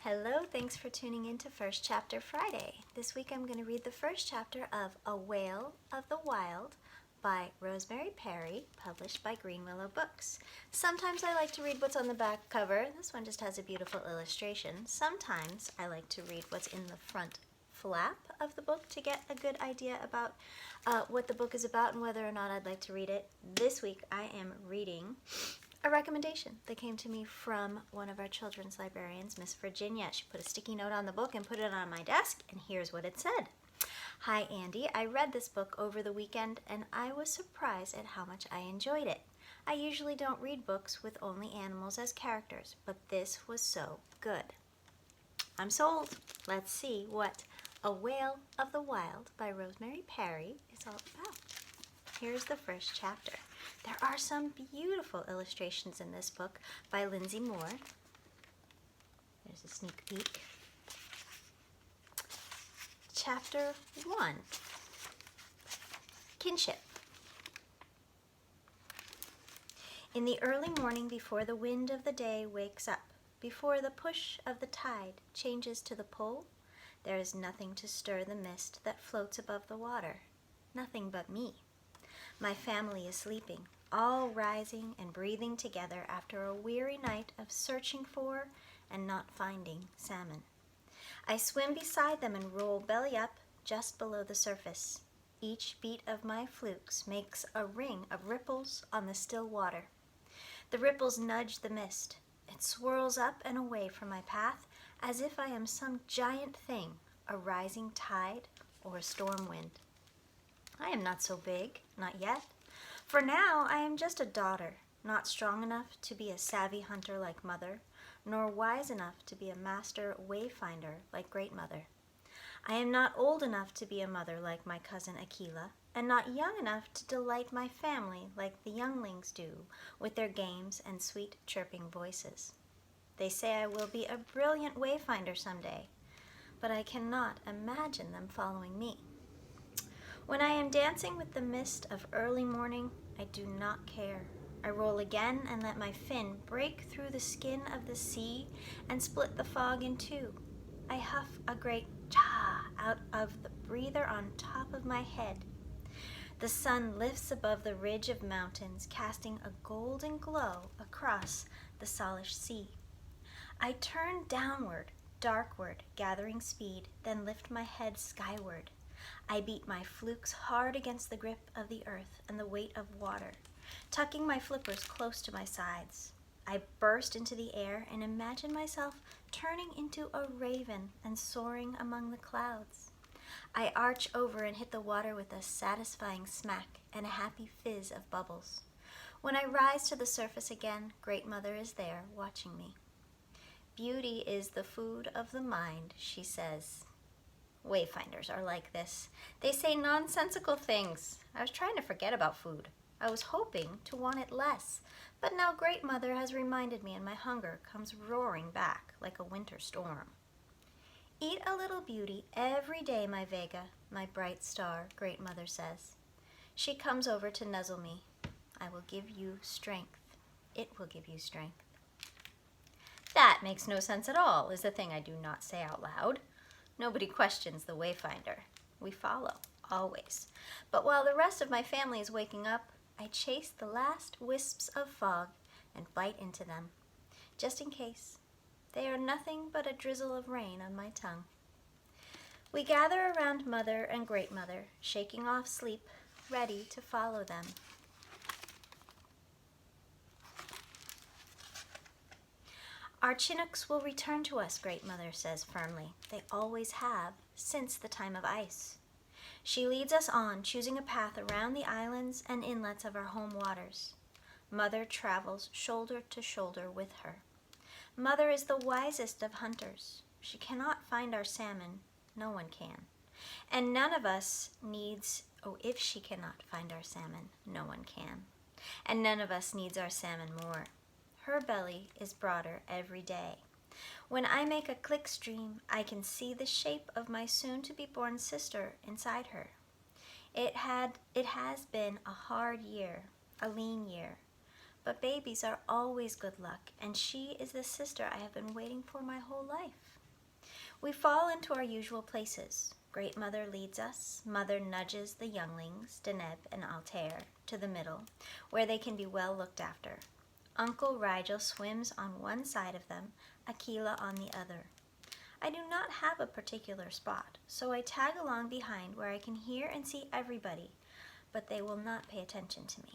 Hello, thanks for tuning in to First Chapter Friday. This week I'm going to read the first chapter of A Whale of the Wild by Roseanne Parry, published by Greenwillow Books. Sometimes I like to read what's on the back cover. This one just has a beautiful illustration. Sometimes I like to read what's in the front flap of the book to get a good idea about what the book is about and whether or not I'd like to read it. This week I am reading a recommendation that came to me from one of our children's librarians, Miss Virginia. She put a sticky note on the book and put it on my desk, and here's what it said. Hi, Andie. I read this book over the weekend, and I was surprised at how much I enjoyed it. I usually don't read books with only animals as characters, but this was so good. I'm sold. Let's see what A Whale of the Wild by Roseanne Parry is all about. Here's the first chapter. There are some beautiful illustrations in this book by Lindsay Moore. There's a sneak peek. Chapter 1, Kinship. In the early morning before the wind of the day wakes up, before the push of the tide changes to the pull, there is nothing to stir the mist that floats above the water. Nothing but me. My family is sleeping, all rising and breathing together after a weary night of searching for and not finding salmon. I swim beside them and roll belly up just below the surface. Each beat of my flukes makes a ring of ripples on the still water. The ripples nudge the mist. It swirls up and away from my path as if I am some giant thing, a rising tide or a storm wind. I am not so big, not yet. For now, I am just a daughter, not strong enough to be a savvy hunter like Mother, nor wise enough to be a master wayfinder like Great Mother. I am not old enough to be a mother like my cousin Aquila, and not young enough to delight my family like the younglings do with their games and sweet chirping voices. They say I will be a brilliant wayfinder someday, but I cannot imagine them following me. When I am dancing with the mist of early morning, I do not care. I roll again and let my fin break through the skin of the sea and split the fog in two. I huff a great cha out of the breather on top of my head. The sun lifts above the ridge of mountains, casting a golden glow across the solish sea. I turn downward, darkward, gathering speed, then lift my head skyward. I beat my flukes hard against the grip of the earth and the weight of water, tucking my flippers close to my sides. I burst into the air and imagine myself turning into a raven and soaring among the clouds. I arch over and hit the water with a satisfying smack and a happy fizz of bubbles. When I rise to the surface again, Great Mother is there watching me. Beauty is the food of the mind, she says. Wayfinders are like this. They say nonsensical things. I was trying to forget about food. I was hoping to want it less, but now Great Mother has reminded me and my hunger comes roaring back like a winter storm. Eat a little beauty every day, my Vega, my bright star, Great Mother says. She comes over to nuzzle me. I will give you strength. It will give you strength. That makes no sense at all, is the thing I do not say out loud. Nobody questions the wayfinder. We follow, always. But while the rest of my family is waking up, I chase the last wisps of fog and bite into them, just in case. They are nothing but a drizzle of rain on my tongue. We gather around Mother and Great Mother, shaking off sleep, ready to follow them. Our Chinooks will return to us, Great Mother says firmly. They always have, since the time of ice. She leads us on, choosing a path around the islands and inlets of our home waters. Mother travels shoulder to shoulder with her. Mother is the wisest of hunters. She cannot find our salmon. No one can. And none of us needs, if she cannot find our salmon, no one can. And none of us needs our salmon more. Her belly is broader every day. When I make a click stream, I can see the shape of my soon-to-be-born sister inside her. It has been a hard year, a lean year. but babies are always good luck, and she is the sister I have been waiting for my whole life. We fall into our usual places. Great Mother leads us. Mother nudges the younglings, Deneb and Altair, to the middle, where they can be well looked after. Uncle Rigel swims on one side of them, Aquila on the other. I do not have a particular spot, so I tag along behind where I can hear and see everybody, but they will not pay attention to me.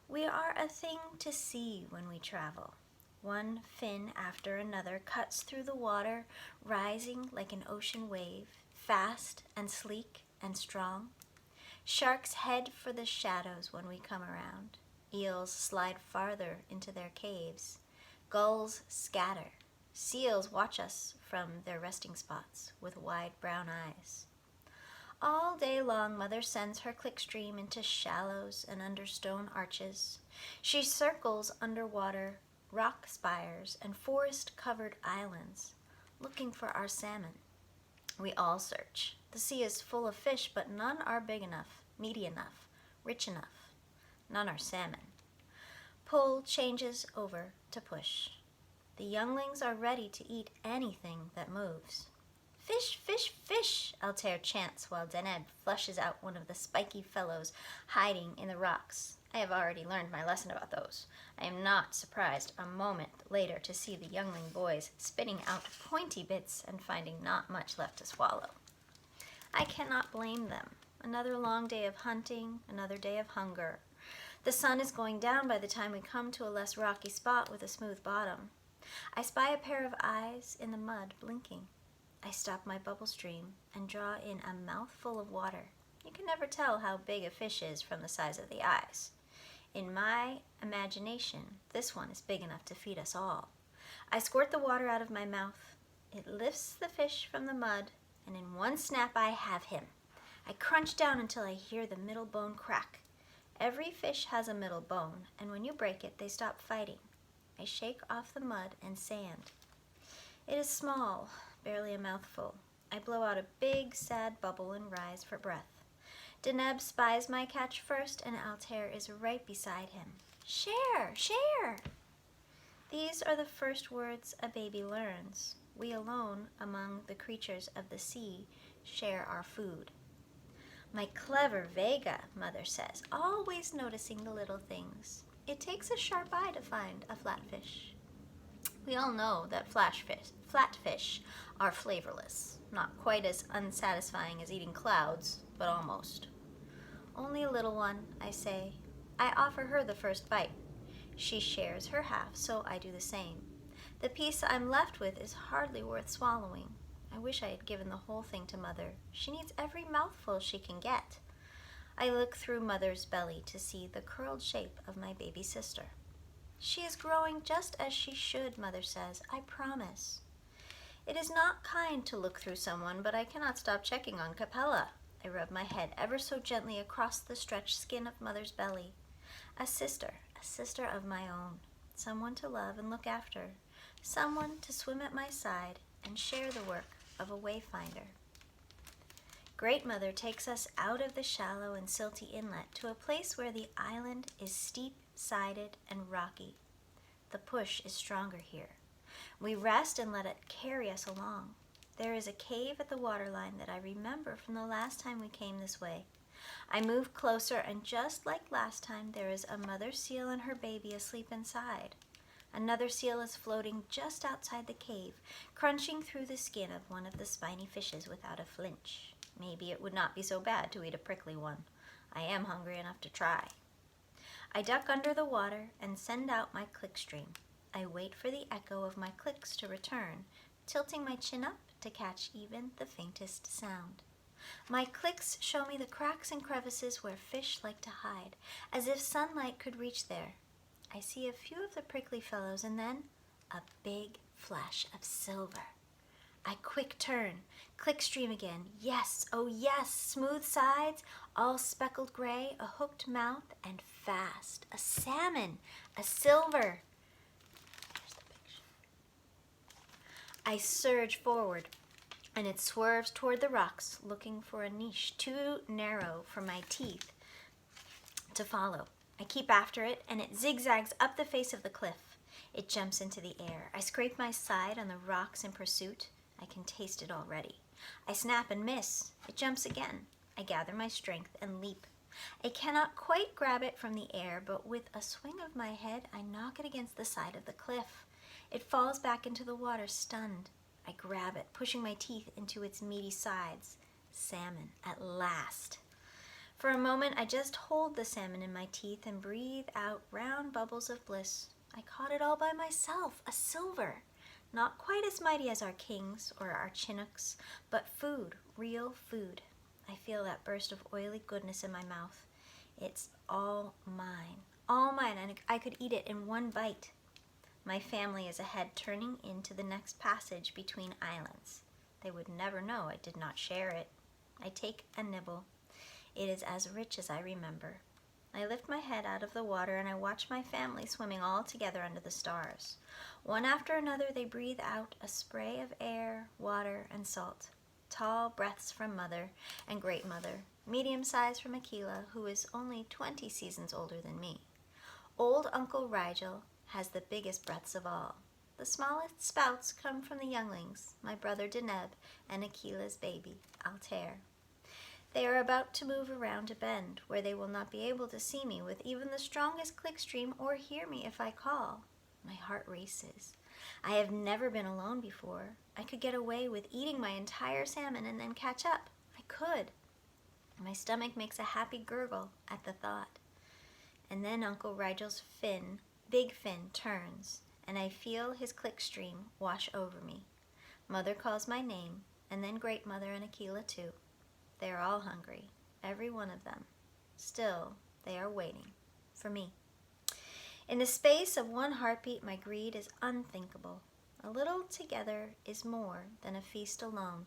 We are a thing to see when we travel. One fin after another cuts through the water, rising like an ocean wave, fast and sleek and strong. Sharks head for the shadows when we come around. Eels slide farther into their caves. Gulls scatter. Seals watch us from their resting spots with wide brown eyes. All day long, Mother sends her clickstream into shallows and under stone arches. She circles underwater rock spires and forest-covered islands, looking for our salmon. We all search. The sea is full of fish, but none are big enough, meaty enough, rich enough. None are salmon. Pull changes over to push. The younglings are ready to eat anything that moves. Fish, fish, fish, Altair chants while Deneb flushes out one of the spiky fellows hiding in the rocks. I have already learned my lesson about those. I am not surprised a moment later to see the youngling boys spitting out pointy bits and finding not much left to swallow. I cannot blame them. Another long day of hunting, another day of hunger. The sun is going down by the time we come to a less rocky spot with a smooth bottom. I spy a pair of eyes in the mud blinking. I stop my bubble stream and draw in a mouthful of water. You can never tell how big a fish is from the size of the eyes. In my imagination, this one is big enough to feed us all. I squirt the water out of my mouth. It lifts the fish from the mud, and in one snap I have him. I crunch down until I hear the middle bone crack. Every fish has a middle bone, and when you break it, they stop fighting. I shake off the mud and sand. It is small, barely a mouthful. I blow out a big, sad bubble and rise for breath. Deneb spies my catch first, and Altair is right beside him. Share, share! These are the first words a baby learns. We alone, among the creatures of the sea, share our food. My clever Vega, Mother says, always noticing the little things. It takes a sharp eye to find a flatfish. We all know that flatfish are flavorless, not quite as unsatisfying as eating clouds, but almost. Only a little one, I say. I offer her the first bite. She shares her half, so I do the same. The piece I'm left with is hardly worth swallowing. I wish I had given the whole thing to Mother. She needs every mouthful she can get. I look through Mother's belly to see the curled shape of my baby sister. She is growing just as she should, Mother says. I promise. It is not kind to look through someone, but I cannot stop checking on Capella. I rub my head ever so gently across the stretched skin of Mother's belly. A sister of my own. Someone to love and look after. Someone to swim at my side and share the work of a wayfinder. Great Mother takes us out of the shallow and silty inlet to a place where the island is steep-sided and rocky. The push is stronger here. We rest and let it carry us along. There is a cave at the waterline that I remember from the last time we came this way. I move closer, and just like last time, there is a mother seal and her baby asleep inside. Another seal is floating just outside the cave, crunching through the skin of one of the spiny fishes without a flinch. Maybe it would not be so bad to eat a prickly one. I am hungry enough to try. I duck under the water and send out my clickstream. I wait for the echo of my clicks to return, tilting my chin up to catch even the faintest sound. My clicks show me the cracks and crevices where fish like to hide, as if sunlight could reach there. I see a few of the prickly fellows, and then a big flash of silver. I quick turn, clickstream again. Yes, oh yes, smooth sides, all speckled gray, a hooked mouth, and fast. A salmon, a silver. Here's the picture. I surge forward, and it swerves toward the rocks, looking for a niche too narrow for my teeth to follow. I keep after it, and it zigzags up the face of the cliff. It jumps into the air. I scrape my side on the rocks in pursuit. I can taste it already. I snap and miss. It jumps again. I gather my strength and leap. I cannot quite grab it from the air, but with a swing of my head, I knock it against the side of the cliff. It falls back into the water, stunned. I grab it, pushing my teeth into its meaty sides. Salmon, at last. For a moment, I just hold the salmon in my teeth and breathe out round bubbles of bliss. I caught it all by myself, a silver. Not quite as mighty as our kings or our chinooks, but food, real food. I feel that burst of oily goodness in my mouth. It's all mine, and I could eat it in one bite. My family is ahead, turning into the next passage between islands. They would never know I did not share it. I take a nibble. It is as rich as I remember. I lift my head out of the water and I watch my family swimming all together under the stars. One after another, they breathe out a spray of air, water, and salt. Tall breaths from Mother and Great Mother, medium size from Aquila, who is only 20 seasons older than me. Old Uncle Rigel has the biggest breaths of all. The smallest spouts come from the younglings, my brother Deneb and Aquila's baby, Altair. They are about to move around a bend where they will not be able to see me with even the strongest clickstream or hear me if I call. My heart races. I have never been alone before. I could get away with eating my entire salmon and then catch up. I could. My stomach makes a happy gurgle at the thought. And then Uncle Rigel's big fin, turns, and I feel his clickstream wash over me. Mother calls my name, and then Great Mother and Aquila too. They are all hungry, every one of them. Still, they are waiting for me. In the space of one heartbeat, my greed is unthinkable. A little together is more than a feast alone.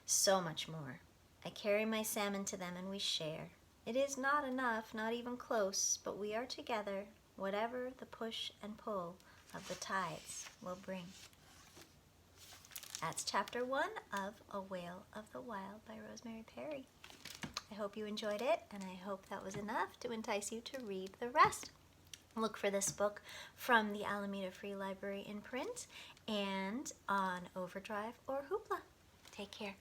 So much more. I carry my salmon to them and we share. It is not enough, not even close, but we are together, whatever the push and pull of the tides will bring. That's chapter 1 of A Whale of the Wild by Roseanne Parry. I hope you enjoyed it, and I hope that was enough to entice you to read the rest. Look for this book from the Alameda Free Library in print and on Overdrive or Hoopla. Take care.